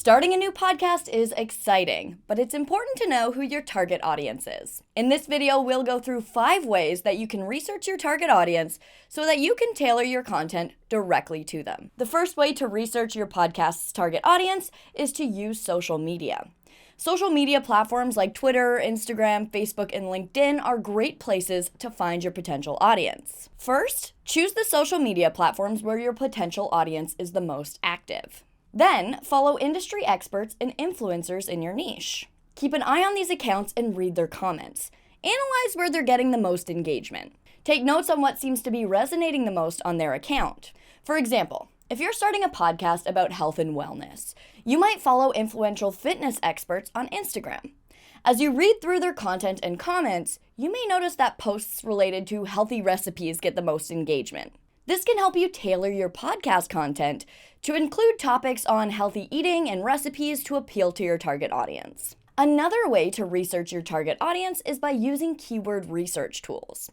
Starting a new podcast is exciting, but it's important to know who your target audience is. In this video, we'll go through 5 ways that you can research your target audience so that you can tailor your content directly to them. The first way to research your podcast's target audience is to use social media. Social media platforms like Twitter, Instagram, Facebook, and LinkedIn are great places to find your potential audience. First, choose the social media platforms where your potential audience is the most active. Then, follow industry experts and influencers in your niche. Keep an eye on these accounts and read their comments. Analyze where they're getting the most engagement. Take notes on what seems to be resonating the most on their account. For example, if you're starting a podcast about health and wellness, you might follow influential fitness experts on Instagram. As you read through their content and comments, you may notice that posts related to healthy recipes get the most engagement. This can help you tailor your podcast content to include topics on healthy eating and recipes to appeal to your target audience. Another way to research your target audience is by using keyword research tools.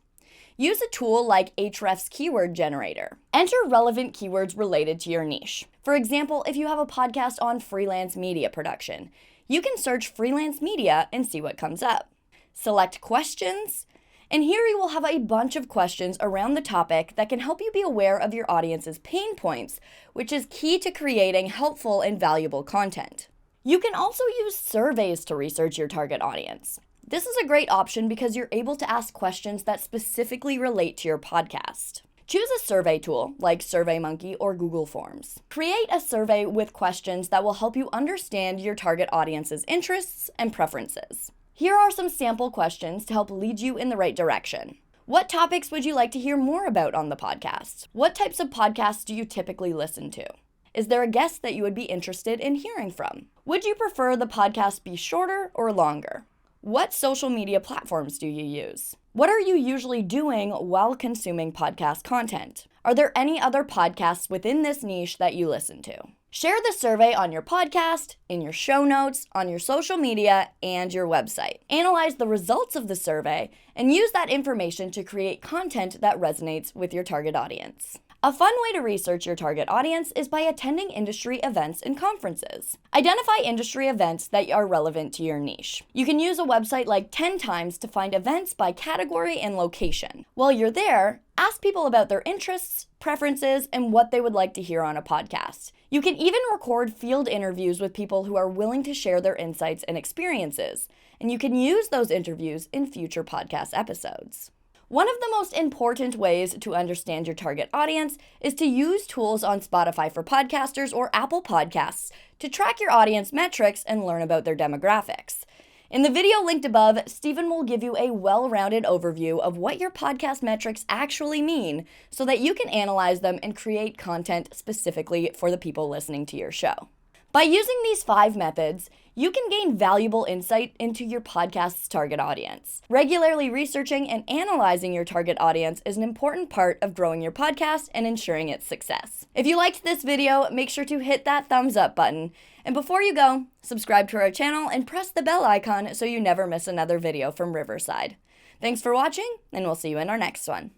Use a tool like Ahrefs Keyword Generator. Enter relevant keywords related to your niche. For example, if you have a podcast on freelance media production, you can search freelance media and see what comes up. Select questions, and here you will have a bunch of questions around the topic that can help you be aware of your audience's pain points, which is key to creating helpful and valuable content. You can also use surveys to research your target audience. This is a great option because you're able to ask questions that specifically relate to your podcast. Choose a survey tool like SurveyMonkey or Google Forms. Create a survey with questions that will help you understand your target audience's interests and preferences. Here are some sample questions to help lead you in the right direction. What topics would you like to hear more about on the podcast? What types of podcasts do you typically listen to? Is there a guest that you would be interested in hearing from? Would you prefer the podcast be shorter or longer? What social media platforms do you use? What are you usually doing while consuming podcast content? Are there any other podcasts within this niche that you listen to? Share the survey on your podcast, in your show notes, on your social media, and your website. Analyze the results of the survey and use that information to create content that resonates with your target audience. A fun way to research your target audience is by attending industry events and conferences. Identify industry events that are relevant to your niche. You can use a website like 10 Times to find events by category and location. While you're there, ask people about their interests, preferences, and what they would like to hear on a podcast. You can even record field interviews with people who are willing to share their insights and experiences, and you can use those interviews in future podcast episodes. One of the most important ways to understand your target audience is to use tools on Spotify for Podcasters or Apple Podcasts to track your audience metrics and learn about their demographics. In the video linked above, Stephen will give you a well-rounded overview of what your podcast metrics actually mean so that you can analyze them and create content specifically for the people listening to your show. By using these 5 methods, you can gain valuable insight into your podcast's target audience. Regularly researching and analyzing your target audience is an important part of growing your podcast and ensuring its success. If you liked this video, make sure to hit that thumbs up button. And before you go, subscribe to our channel and press the bell icon so you never miss another video from Riverside. Thanks for watching, and we'll see you in our next one.